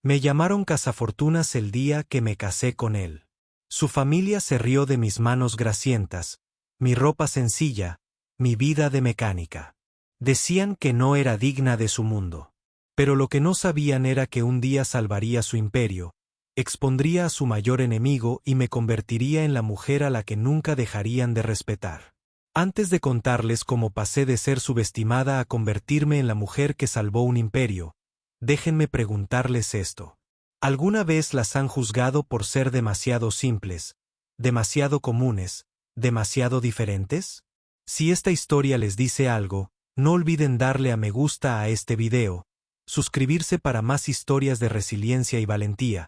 Me llamaron cazafortunas el día que me casé con él. Su familia se rió de mis manos grasientas, mi ropa sencilla, mi vida de mecánica. Decían que no era digna de su mundo. Pero lo que no sabían era que un día salvaría su imperio, expondría a su mayor enemigo y me convertiría en la mujer a la que nunca dejarían de respetar. Antes de contarles cómo pasé de ser subestimada a convertirme en la mujer que salvó un imperio, déjenme preguntarles esto. ¿Alguna vez las han juzgado por ser demasiado simples, demasiado comunes, demasiado diferentes? Si esta historia les dice algo, no olviden darle a me gusta a este video, suscribirse para más historias de resiliencia y valentía,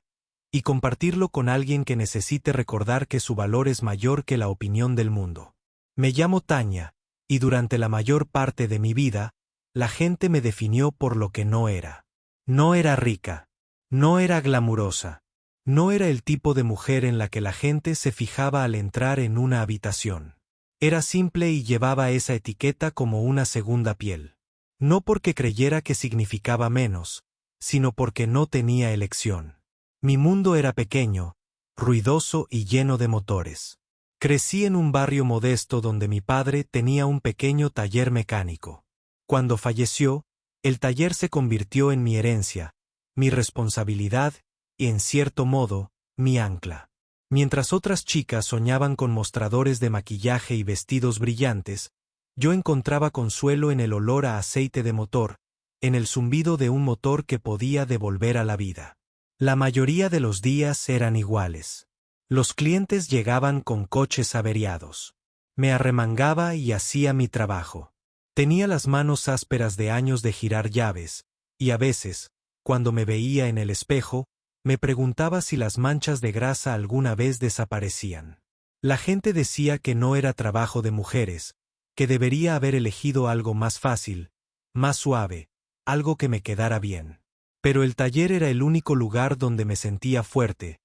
y compartirlo con alguien que necesite recordar que su valor es mayor que la opinión del mundo. Me llamo Tanya, y durante la mayor parte de mi vida, la gente me definió por lo que no era. No era rica. No era glamurosa. No era el tipo de mujer en la que la gente se fijaba al entrar en una habitación. Era simple y llevaba esa etiqueta como una segunda piel. No porque creyera que significaba menos, sino porque no tenía elección. Mi mundo era pequeño, ruidoso y lleno de motores. Crecí en un barrio modesto donde mi padre tenía un pequeño taller mecánico. Cuando falleció, el taller se convirtió en mi herencia, mi responsabilidad y, en cierto modo, mi ancla. Mientras otras chicas soñaban con mostradores de maquillaje y vestidos brillantes, yo encontraba consuelo en el olor a aceite de motor, en el zumbido de un motor que podía devolver a la vida. La mayoría de los días eran iguales. Los clientes llegaban con coches averiados. Me arremangaba y hacía mi trabajo. Tenía las manos ásperas de años de girar llaves, y a veces, cuando me veía en el espejo, me preguntaba si las manchas de grasa alguna vez desaparecían. La gente decía que no era trabajo de mujeres, que debería haber elegido algo más fácil, más suave, algo que me quedara bien. Pero el taller era el único lugar donde me sentía fuerte,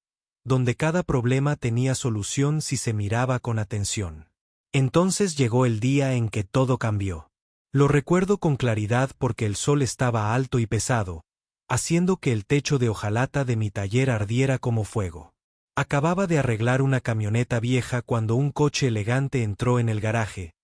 donde cada problema tenía solución si se miraba con atención. Entonces llegó el día en que todo cambió. Lo recuerdo con claridad porque el sol estaba alto y pesado, haciendo que el techo de hojalata de mi taller ardiera como fuego. Acababa de arreglar una camioneta vieja cuando un coche elegante entró en el garaje,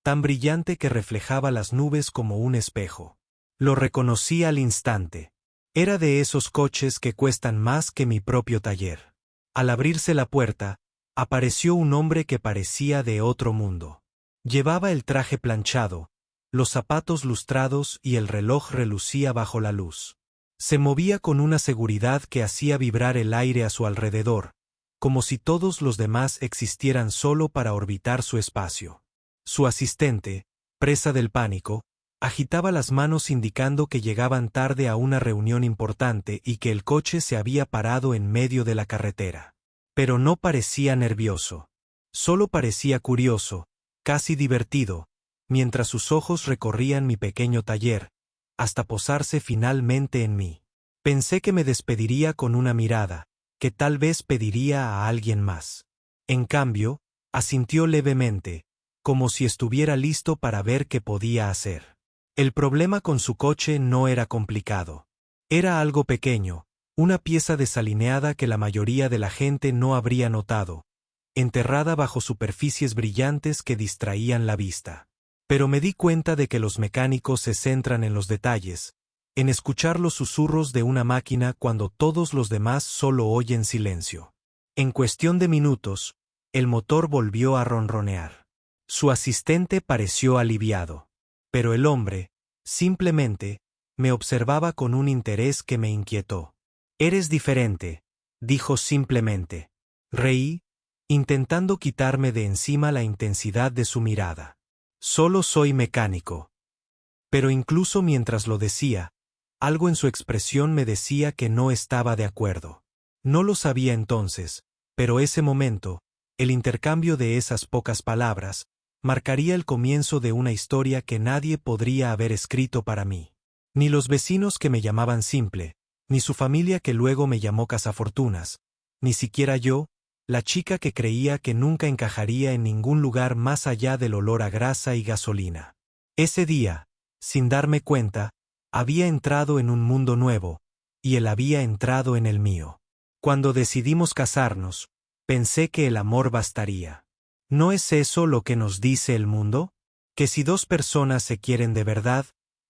tan brillante que reflejaba las nubes como un espejo. Lo reconocí al instante. Era de esos coches que cuestan más que mi propio taller. Al abrirse la puerta, apareció un hombre que parecía de otro mundo. Llevaba el traje planchado, los zapatos lustrados y el reloj relucía bajo la luz. Se movía con una seguridad que hacía vibrar el aire a su alrededor, como si todos los demás existieran solo para orbitar su espacio. Su asistente, presa del pánico, agitaba las manos indicando que llegaban tarde a una reunión importante y que el coche se había parado en medio de la carretera. Pero no parecía nervioso. Solo parecía curioso, casi divertido, mientras sus ojos recorrían mi pequeño taller, hasta posarse finalmente en mí. Pensé que me despediría con una mirada, que tal vez pediría a alguien más. En cambio, asintió levemente, como si estuviera listo para ver qué podía hacer. El problema con su coche no era complicado. Era algo pequeño, una pieza desalineada que la mayoría de la gente no habría notado, enterrada bajo superficies brillantes que distraían la vista. Pero me di cuenta de que los mecánicos se centran en los detalles, en escuchar los susurros de una máquina cuando todos los demás solo oyen silencio. En cuestión de minutos, el motor volvió a ronronear. Su asistente pareció aliviado. Pero el hombre, simplemente, me observaba con un interés que me inquietó. «Eres diferente», dijo simplemente. Reí, intentando quitarme de encima la intensidad de su mirada. «Solo soy mecánico». Pero incluso mientras lo decía, algo en su expresión me decía que no estaba de acuerdo. No lo sabía entonces, pero ese momento, el intercambio de esas pocas palabras, marcaría el comienzo de una historia que nadie podría haber escrito para mí. Ni los vecinos que me llamaban simple, ni su familia que luego me llamó cazafortunas, ni siquiera yo, la chica que creía que nunca encajaría en ningún lugar más allá del olor a grasa y gasolina. Ese día, sin darme cuenta, había entrado en un mundo nuevo, y él había entrado en el mío. Cuando decidimos casarnos, pensé que el amor bastaría. ¿No es eso lo que nos dice el mundo? Que si dos personas se quieren de verdad,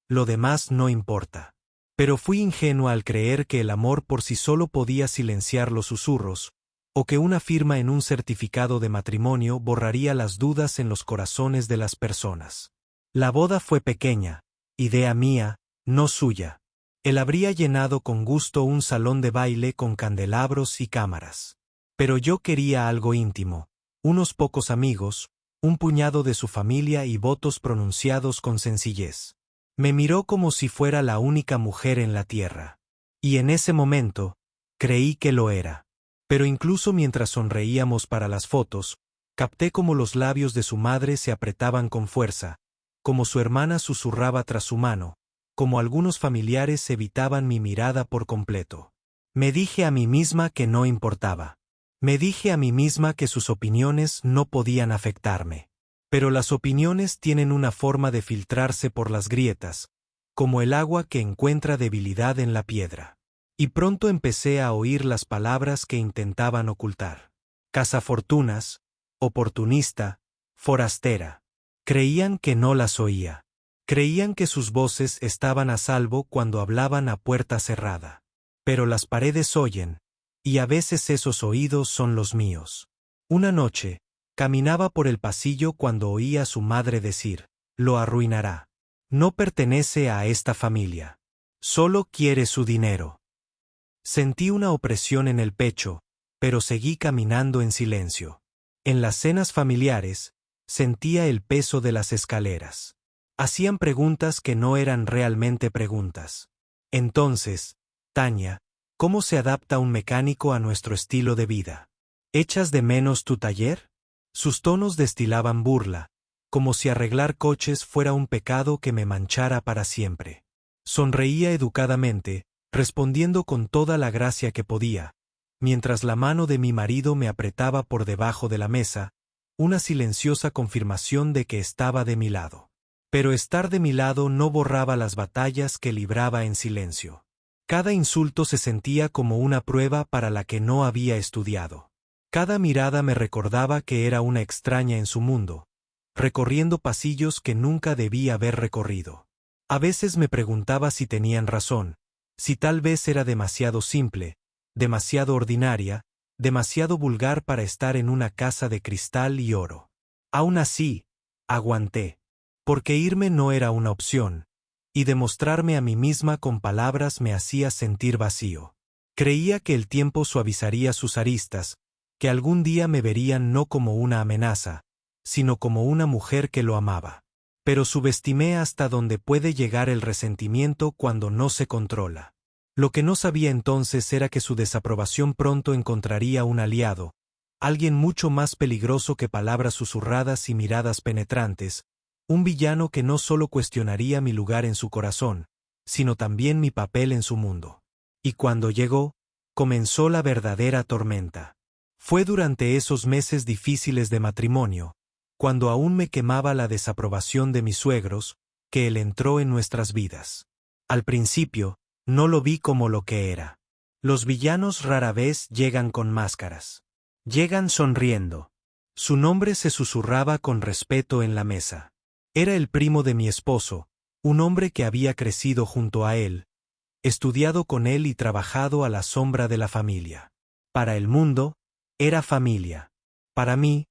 lo demás no importa. Pero fui ingenua al creer que el amor por sí solo podía silenciar los susurros, o que una firma en un certificado de matrimonio borraría las dudas en los corazones de las personas. La boda fue pequeña, idea mía, no suya. Él habría llenado con gusto un salón de baile con candelabros y cámaras. Pero yo quería algo íntimo, unos pocos amigos, un puñado de su familia y votos pronunciados con sencillez. Me miró como si fuera la única mujer en la tierra. Y en ese momento, creí que lo era. Pero incluso mientras sonreíamos para las fotos, capté como los labios de su madre se apretaban con fuerza, como su hermana susurraba tras su mano, como algunos familiares evitaban mi mirada por completo. Me dije a mí misma que no importaba. Me dije a mí misma que sus opiniones no podían afectarme. Pero las opiniones tienen una forma de filtrarse por las grietas, como el agua que encuentra debilidad en la piedra. Y pronto empecé a oír las palabras que intentaban ocultar. Cazafortunas, oportunista, forastera. Creían que no las oía. Creían que sus voces estaban a salvo cuando hablaban a puerta cerrada. Pero las paredes oyen, y a veces esos oídos son los míos. Una noche, caminaba por el pasillo cuando oí a su madre decir, lo arruinará. No pertenece a esta familia. Solo quiere su dinero. Sentí una opresión en el pecho, pero seguí caminando en silencio. En las cenas familiares, sentía el peso de las escaleras. Hacían preguntas que no eran realmente preguntas. Entonces, Tania, ¿cómo se adapta un mecánico a nuestro estilo de vida? ¿Echas de menos tu taller? Sus tonos destilaban burla, como si arreglar coches fuera un pecado que me manchara para siempre. Sonreía educadamente, respondiendo con toda la gracia que podía, mientras la mano de mi marido me apretaba por debajo de la mesa, una silenciosa confirmación de que estaba de mi lado. Pero estar de mi lado no borraba las batallas que libraba en silencio. Cada insulto se sentía como una prueba para la que no había estudiado. Cada mirada me recordaba que era una extraña en su mundo, recorriendo pasillos que nunca debía haber recorrido. A veces me preguntaba si tenían razón, si tal vez era demasiado simple, demasiado ordinaria, demasiado vulgar para estar en una casa de cristal y oro. Aún así, aguanté, porque irme no era una opción, y demostrarme a mí misma con palabras me hacía sentir vacío. Creía que el tiempo suavizaría sus aristas, que algún día me verían no como una amenaza, sino como una mujer que lo amaba. Pero subestimé hasta donde puede llegar el resentimiento cuando no se controla. Lo que no sabía entonces era que su desaprobación pronto encontraría un aliado, alguien mucho más peligroso que palabras susurradas y miradas penetrantes, un villano que no solo cuestionaría mi lugar en su corazón, sino también mi papel en su mundo. Y cuando llegó, comenzó la verdadera tormenta. Fue durante esos meses difíciles de matrimonio, cuando aún me quemaba la desaprobación de mis suegros, que él entró en nuestras vidas. Al principio, no lo vi como lo que era. Los villanos rara vez llegan con máscaras. Llegan sonriendo. Su nombre se susurraba con respeto en la mesa. Era el primo de mi esposo, un hombre que había crecido junto a él, estudiado con él y trabajado a la sombra de la familia. Para el mundo, era familia. Para mí,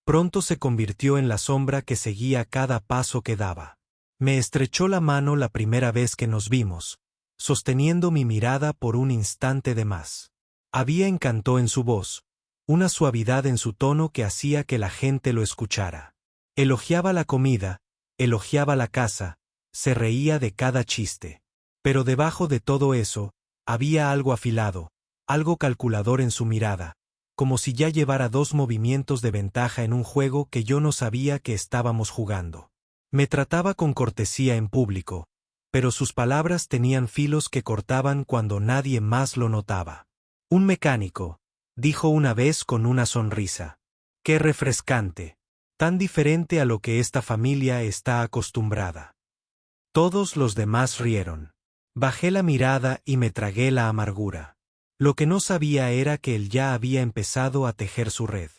pronto se convirtió en la sombra que seguía cada paso que daba. Me estrechó la mano la primera vez que nos vimos, sosteniendo mi mirada por un instante de más. Había encanto en su voz, una suavidad en su tono que hacía que la gente lo escuchara. Elogiaba la comida, elogiaba la casa, se reía de cada chiste. Pero debajo de todo eso, había algo afilado, algo calculador en su mirada, como si ya llevara 2 movimientos de ventaja en un juego que yo no sabía que estábamos jugando. Me trataba con cortesía en público, pero sus palabras tenían filos que cortaban cuando nadie más lo notaba. Un mecánico, dijo una vez con una sonrisa. Qué refrescante, tan diferente a lo que esta familia está acostumbrada. Todos los demás rieron. Bajé la mirada y me tragué la amargura. Lo que no sabía era que él ya había empezado a tejer su red.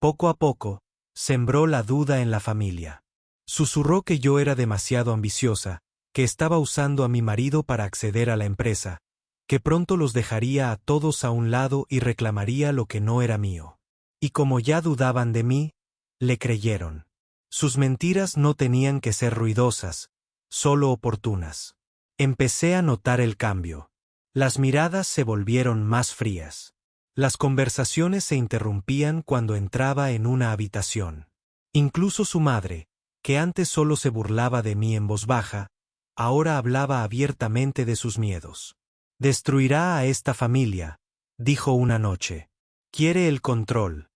Poco a poco, sembró la duda en la familia. Susurró que yo era demasiado ambiciosa, que estaba usando a mi marido para acceder a la empresa, que pronto los dejaría a todos a un lado y reclamaría lo que no era mío. Y como ya dudaban de mí, le creyeron. Sus mentiras no tenían que ser ruidosas, solo oportunas. Empecé a notar el cambio. Las miradas se volvieron más frías. Las conversaciones se interrumpían cuando entraba en una habitación. Incluso su madre, que antes solo se burlaba de mí en voz baja, ahora hablaba abiertamente de sus miedos. «Destruirá a esta familia», dijo una noche. «Quiere el control».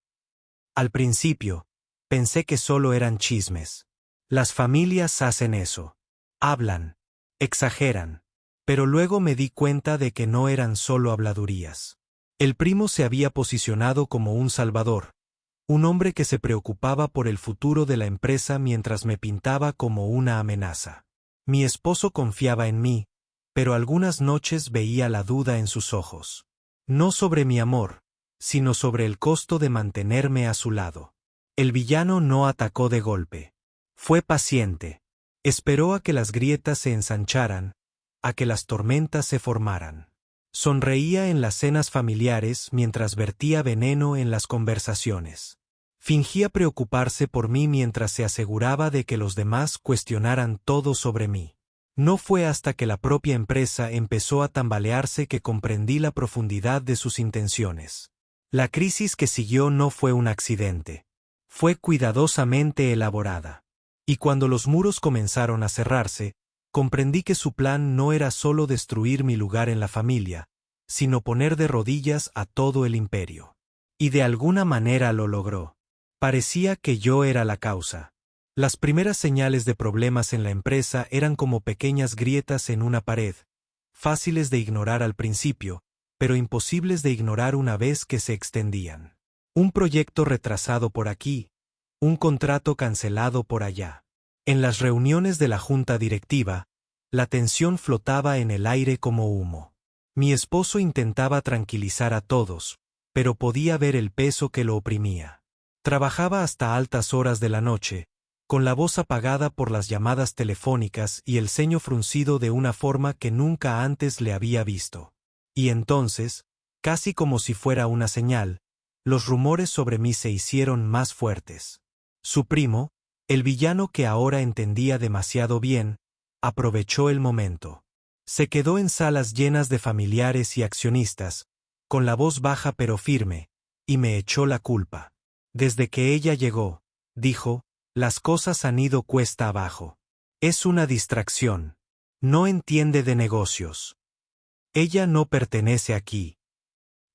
Al principio, pensé que solo eran chismes. Las familias hacen eso. Hablan. Exageran. Pero luego me di cuenta de que no eran solo habladurías. El primo se había posicionado como un salvador, un hombre que se preocupaba por el futuro de la empresa mientras me pintaba como una amenaza. Mi esposo confiaba en mí, pero algunas noches veía la duda en sus ojos. No sobre mi amor, sino sobre el costo de mantenerme a su lado. El villano no atacó de golpe. Fue paciente. Esperó a que las grietas se ensancharan, a que las tormentas se formaran. Sonreía en las cenas familiares mientras vertía veneno en las conversaciones. Fingía preocuparse por mí mientras se aseguraba de que los demás cuestionaran todo sobre mí. No fue hasta que la propia empresa empezó a tambalearse que comprendí la profundidad de sus intenciones. La crisis que siguió no fue un accidente. Fue cuidadosamente elaborada. Y cuando los muros comenzaron a cerrarse, comprendí que su plan no era solo destruir mi lugar en la familia, sino poner de rodillas a todo el imperio. Y de alguna manera lo logró. Parecía que yo era la causa. Las primeras señales de problemas en la empresa eran como pequeñas grietas en una pared, fáciles de ignorar al principio, pero imposibles de ignorar una vez que se extendían. Un proyecto retrasado por aquí, un contrato cancelado por allá. En las reuniones de la junta directiva, la tensión flotaba en el aire como humo. Mi esposo intentaba tranquilizar a todos, pero podía ver el peso que lo oprimía. Trabajaba hasta altas horas de la noche, con la voz apagada por las llamadas telefónicas y el ceño fruncido de una forma que nunca antes le había visto. Y entonces, casi como si fuera una señal, los rumores sobre mí se hicieron más fuertes. Su primo, el villano que ahora entendía demasiado bien, aprovechó el momento. Se quedó en salas llenas de familiares y accionistas, con la voz baja pero firme, y me echó la culpa. Desde que ella llegó, dijo, las cosas han ido cuesta abajo. Es una distracción. No entiende de negocios. Ella no pertenece aquí.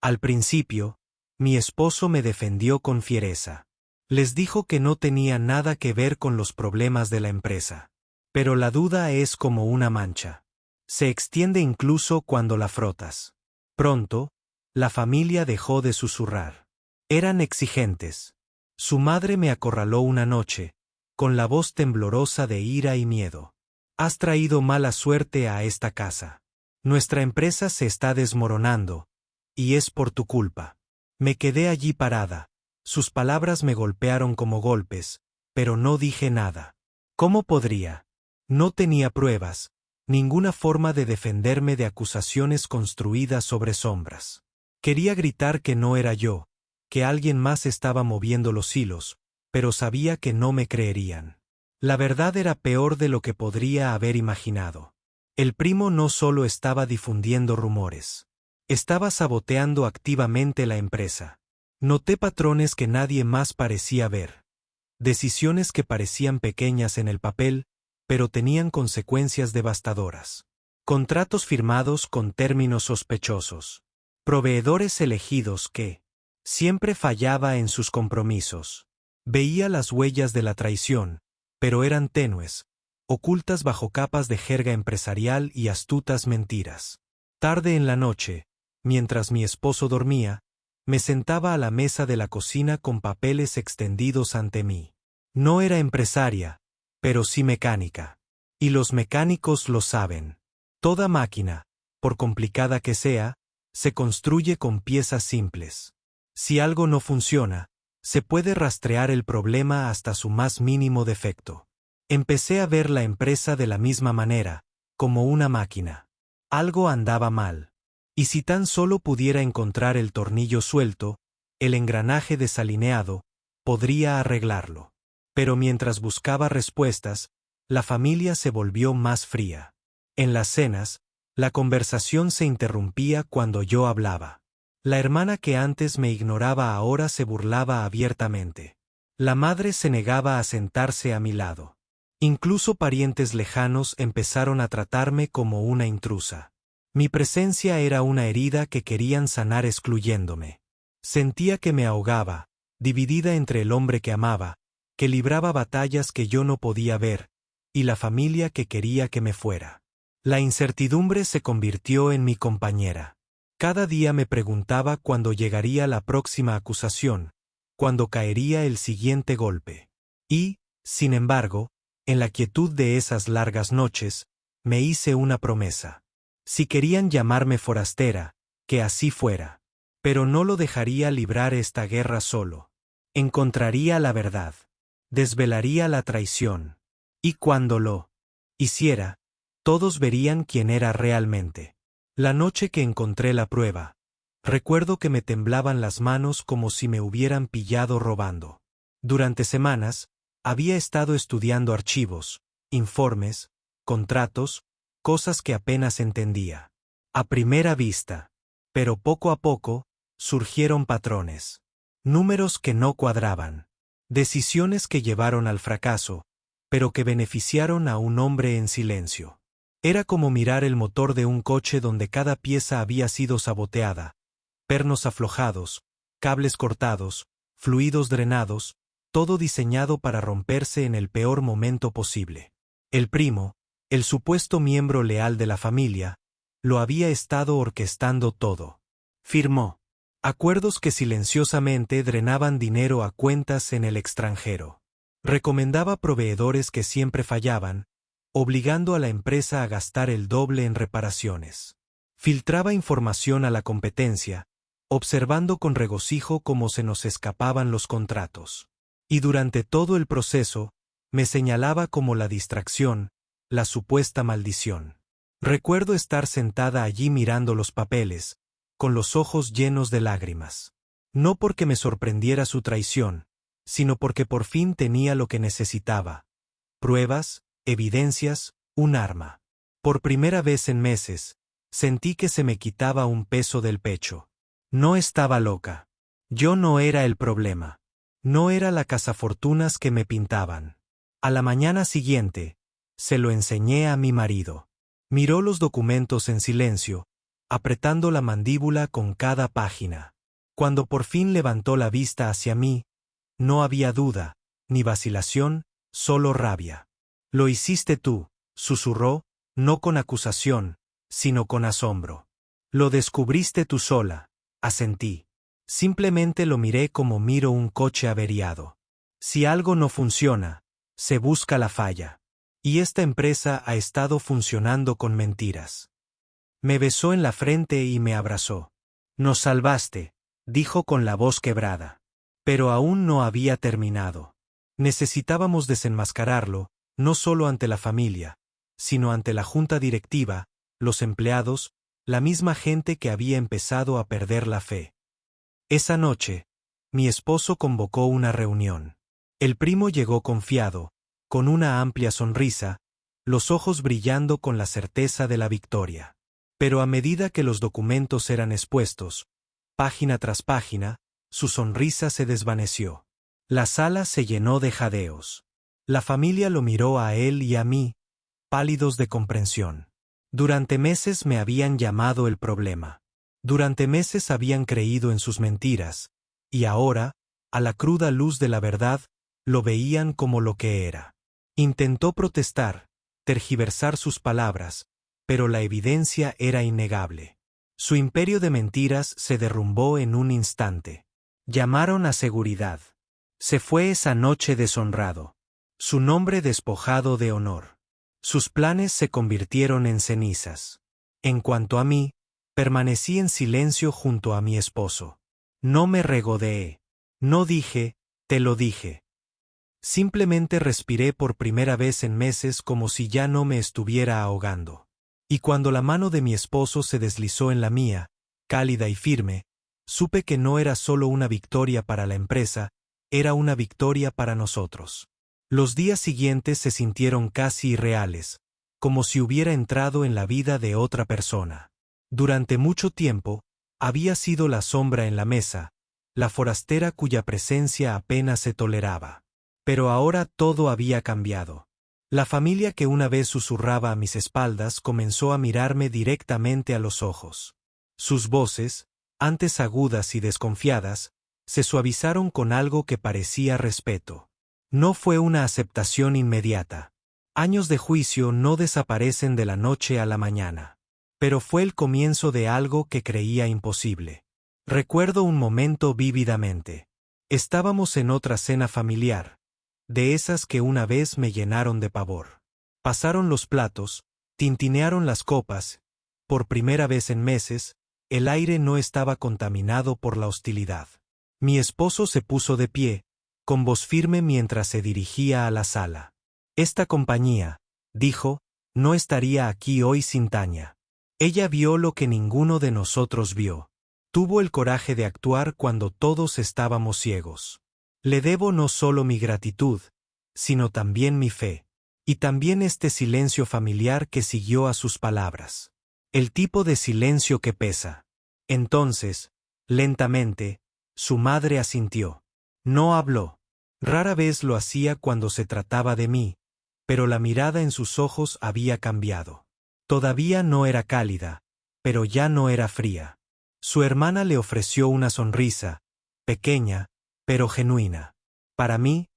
Al principio, mi esposo me defendió con fiereza. Les dijo que no tenía nada que ver con los problemas de la empresa. Pero la duda es como una mancha. Se extiende incluso cuando la frotas. Pronto, la familia dejó de susurrar. Eran exigentes. Su madre me acorraló una noche, con la voz temblorosa de ira y miedo. Has traído mala suerte a esta casa. Nuestra empresa se está desmoronando, y es por tu culpa. Me quedé allí parada. Sus palabras me golpearon como golpes, pero no dije nada. ¿Cómo podría? No tenía pruebas, ninguna forma de defenderme de acusaciones construidas sobre sombras. Quería gritar que no era yo, que alguien más estaba moviendo los hilos, pero sabía que no me creerían. La verdad era peor de lo que podría haber imaginado. El primo no solo estaba difundiendo rumores. Estaba saboteando activamente la empresa. Noté patrones que nadie más parecía ver. Decisiones que parecían pequeñas en el papel, pero tenían consecuencias devastadoras. Contratos firmados con términos sospechosos. Proveedores elegidos que siempre fallaba en sus compromisos. Veía las huellas de la traición, pero eran tenues, ocultas bajo capas de jerga empresarial y astutas mentiras. Tarde en la noche, mientras mi esposo dormía, me sentaba a la mesa de la cocina con papeles extendidos ante mí. No era empresaria, pero sí mecánica. Y los mecánicos lo saben. Toda máquina, por complicada que sea, se construye con piezas simples. Si algo no funciona, se puede rastrear el problema hasta su más mínimo defecto. Empecé a ver la empresa de la misma manera, como una máquina. Algo andaba mal. Y si tan solo pudiera encontrar el tornillo suelto, el engranaje desalineado, podría arreglarlo. Pero mientras buscaba respuestas, la familia se volvió más fría. En las cenas, la conversación se interrumpía cuando yo hablaba. La hermana que antes me ignoraba ahora se burlaba abiertamente. La madre se negaba a sentarse a mi lado. Incluso parientes lejanos empezaron a tratarme como una intrusa. Mi presencia era una herida que querían sanar excluyéndome. Sentía que me ahogaba, dividida entre el hombre que amaba, que libraba batallas que yo no podía ver, y la familia que quería que me fuera. La incertidumbre se convirtió en mi compañera. Cada día me preguntaba cuándo llegaría la próxima acusación, cuándo caería el siguiente golpe. Y, sin embargo, en la quietud de esas largas noches, me hice una promesa. Si querían llamarme forastera, que así fuera. Pero no lo dejaría librar esta guerra solo. Encontraría la verdad. Desvelaría la traición. Y cuando lo hiciera, todos verían quién era realmente. La noche que encontré la prueba, recuerdo que me temblaban las manos como si me hubieran pillado robando. Durante semanas, había estado estudiando archivos, informes, contratos, cosas que apenas entendía. A primera vista. Pero poco a poco, surgieron patrones. Números que no cuadraban. Decisiones que llevaron al fracaso, pero que beneficiaron a un hombre en silencio. Era como mirar el motor de un coche donde cada pieza había sido saboteada. Pernos aflojados, cables cortados, fluidos drenados, todo diseñado para romperse en el peor momento posible. El primo, el supuesto miembro leal de la familia, lo había estado orquestando todo. Firmó acuerdos que silenciosamente drenaban dinero a cuentas en el extranjero. Recomendaba proveedores que siempre fallaban, obligando a la empresa a gastar el doble en reparaciones. Filtraba información a la competencia, observando con regocijo cómo se nos escapaban los contratos. Y durante todo el proceso, me señalaba como la distracción, la supuesta maldición. Recuerdo estar sentada allí mirando los papeles, con los ojos llenos de lágrimas. No porque me sorprendiera su traición, sino porque por fin tenía lo que necesitaba. Pruebas, evidencias, un arma. Por primera vez en meses, sentí que se me quitaba un peso del pecho. No estaba loca. Yo no era el problema. No era la cazafortunas que me pintaban. A la mañana siguiente, se lo enseñé a mi marido. Miró los documentos en silencio, apretando la mandíbula con cada página. Cuando por fin levantó la vista hacia mí, no había duda, ni vacilación, solo rabia. Lo hiciste tú, susurró, no con acusación, sino con asombro. Lo descubriste tú sola, asentí. Simplemente lo miré como miro un coche averiado. Si algo no funciona, se busca la falla. Y esta empresa ha estado funcionando con mentiras. Me besó en la frente y me abrazó. Nos salvaste, dijo con la voz quebrada. Pero aún no había terminado. Necesitábamos desenmascararlo, no solo ante la familia, sino ante la junta directiva, los empleados, la misma gente que había empezado a perder la fe. Esa noche, mi esposo convocó una reunión. El primo llegó confiado, con una amplia sonrisa, los ojos brillando con la certeza de la victoria. Pero a medida que los documentos eran expuestos, página tras página, su sonrisa se desvaneció. La sala se llenó de jadeos. La familia lo miró a él y a mí, pálidos de comprensión. Durante meses me habían llamado el problema. Durante meses habían creído en sus mentiras, y ahora, a la cruda luz de la verdad, lo veían como lo que era. Intentó protestar, tergiversar sus palabras, pero la evidencia era innegable. Su imperio de mentiras se derrumbó en un instante. Llamaron a seguridad. Se fue esa noche deshonrado. Su nombre despojado de honor. Sus planes se convirtieron en cenizas. En cuanto a mí, permanecí en silencio junto a mi esposo. No me regodeé. No dije, te lo dije. Simplemente respiré por primera vez en meses como si ya no me estuviera ahogando. Y cuando la mano de mi esposo se deslizó en la mía, cálida y firme, supe que no era solo una victoria para la empresa, era una victoria para nosotros. Los días siguientes se sintieron casi irreales, como si hubiera entrado en la vida de otra persona. Durante mucho tiempo, había sido la sombra en la mesa, la forastera cuya presencia apenas se toleraba. Pero ahora todo había cambiado. La familia que una vez susurraba a mis espaldas comenzó a mirarme directamente a los ojos. Sus voces, antes agudas y desconfiadas, se suavizaron con algo que parecía respeto. No fue una aceptación inmediata. Años de juicio no desaparecen de la noche a la mañana. Pero fue el comienzo de algo que creía imposible. Recuerdo un momento vívidamente. Estábamos en otra cena familiar, de esas que una vez me llenaron de pavor. Pasaron los platos, tintinearon las copas. Por primera vez en meses, el aire no estaba contaminado por la hostilidad. Mi esposo se puso de pie, con voz firme mientras se dirigía a la sala. Esta compañía, dijo, no estaría aquí hoy sin Tania. Ella vio lo que ninguno de nosotros vio. Tuvo el coraje de actuar cuando todos estábamos ciegos. Le debo no solo mi gratitud, sino también mi fe. Y también este silencio familiar que siguió a sus palabras. El tipo de silencio que pesa. Entonces, lentamente, su madre asintió. No habló. Rara vez lo hacía cuando se trataba de mí, pero la mirada en sus ojos había cambiado. Todavía no era cálida, pero ya no era fría. Su hermana le ofreció una sonrisa, pequeña, pero genuina. Para mí,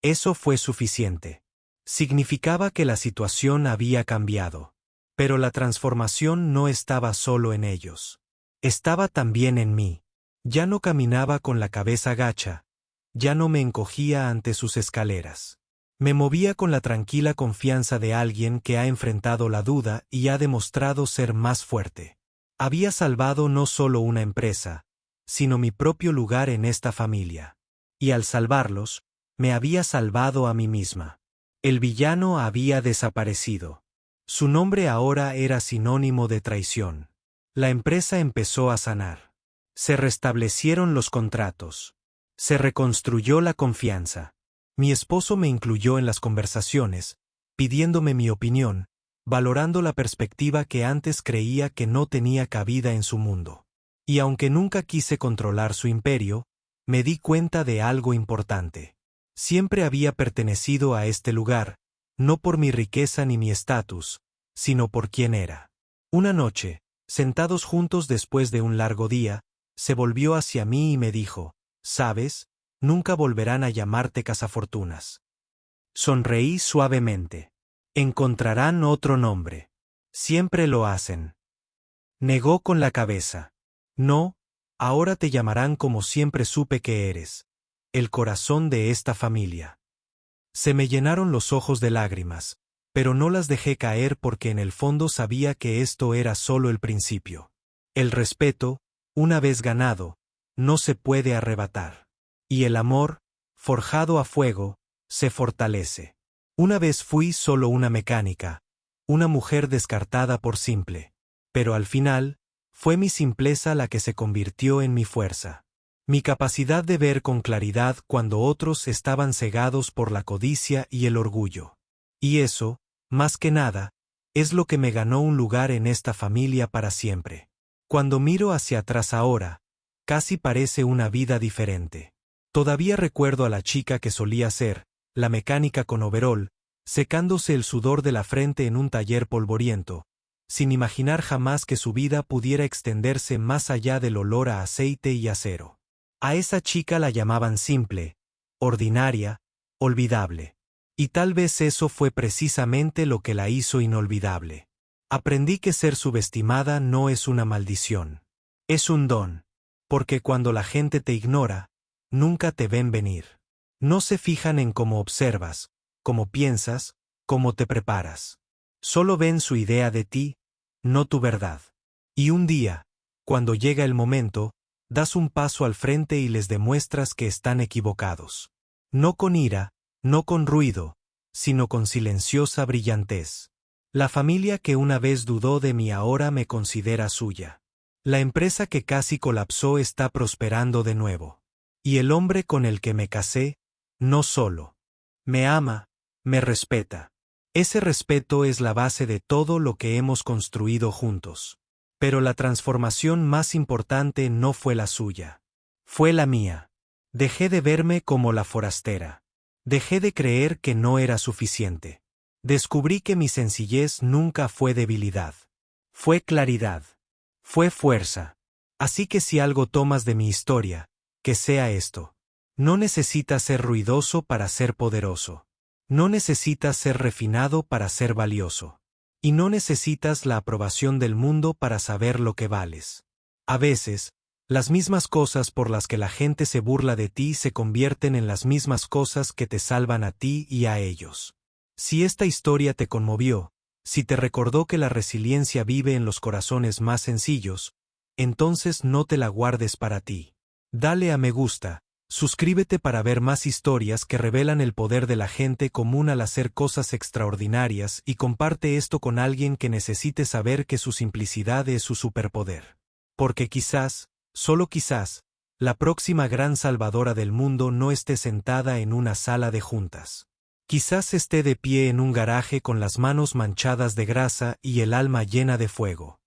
eso fue suficiente. Significaba que la situación había cambiado. Pero la transformación no estaba solo en ellos. Estaba también en mí. Ya no caminaba con la cabeza gacha. Ya no me encogía ante sus escaleras. Me movía con la tranquila confianza de alguien que ha enfrentado la duda y ha demostrado ser más fuerte. Había salvado no solo una empresa, sino mi propio lugar en esta familia. Y al salvarlos, me había salvado a mí misma. El villano había desaparecido. Su nombre ahora era sinónimo de traición. La empresa empezó a sanar. Se restablecieron los contratos. Se reconstruyó la confianza. Mi esposo me incluyó en las conversaciones, pidiéndome mi opinión, valorando la perspectiva que antes creía que no tenía cabida en su mundo. Y aunque nunca quise controlar su imperio, me di cuenta de algo importante. Siempre había pertenecido a este lugar, no por mi riqueza ni mi estatus, sino por quién era. Una noche, sentados juntos después de un largo día, se volvió hacia mí y me dijo, «¿Sabes? Nunca volverán a llamarte Casafortunas». Sonreí suavemente. Encontrarán otro nombre. Siempre lo hacen. Negó con la cabeza. No, ahora te llamarán como siempre supe que eres. El corazón de esta familia. Se me llenaron los ojos de lágrimas, pero no las dejé caer porque en el fondo sabía que esto era solo el principio. El respeto, una vez ganado, no se puede arrebatar. Y el amor, forjado a fuego, se fortalece. Una vez fui solo una mecánica, una mujer descartada por simple. Pero al final, fue mi simpleza la que se convirtió en mi fuerza. Mi capacidad de ver con claridad cuando otros estaban cegados por la codicia y el orgullo. Y eso, más que nada, es lo que me ganó un lugar en esta familia para siempre. Cuando miro hacia atrás ahora, casi parece una vida diferente. Todavía recuerdo a la chica que solía ser, la mecánica con overol, secándose el sudor de la frente en un taller polvoriento, sin imaginar jamás que su vida pudiera extenderse más allá del olor a aceite y acero. A esa chica la llamaban simple, ordinaria, olvidable. Y tal vez eso fue precisamente lo que la hizo inolvidable. Aprendí que ser subestimada no es una maldición. Es un don. Porque cuando la gente te ignora, nunca te ven venir. No se fijan en cómo observas, cómo piensas, cómo te preparas. Solo ven su idea de ti, no tu verdad. Y un día, cuando llega el momento, das un paso al frente y les demuestras que están equivocados. No con ira, no con ruido, sino con silenciosa brillantez. La familia que una vez dudó de mí ahora me considera suya. La empresa que casi colapsó está prosperando de nuevo. Y el hombre con el que me casé, no solo me ama, me respeta. Ese respeto es la base de todo lo que hemos construido juntos. Pero la transformación más importante no fue la suya. Fue la mía. Dejé de verme como la forastera. Dejé de creer que no era suficiente. Descubrí que mi sencillez nunca fue debilidad. Fue claridad. Fue fuerza. Así que si algo tomas de mi historia, que sea esto. No necesitas ser ruidoso para ser poderoso. No necesitas ser refinado para ser valioso. Y no necesitas la aprobación del mundo para saber lo que vales. A veces, las mismas cosas por las que la gente se burla de ti se convierten en las mismas cosas que te salvan a ti y a ellos. Si esta historia te conmovió, si te recordó que la resiliencia vive en los corazones más sencillos, entonces no te la guardes para ti. Dale a me gusta, suscríbete para ver más historias que revelan el poder de la gente común al hacer cosas extraordinarias y comparte esto con alguien que necesite saber que su simplicidad es su superpoder. Porque quizás, solo quizás, la próxima gran salvadora del mundo no esté sentada en una sala de juntas. Quizás esté de pie en un garaje con las manos manchadas de grasa y el alma llena de fuego.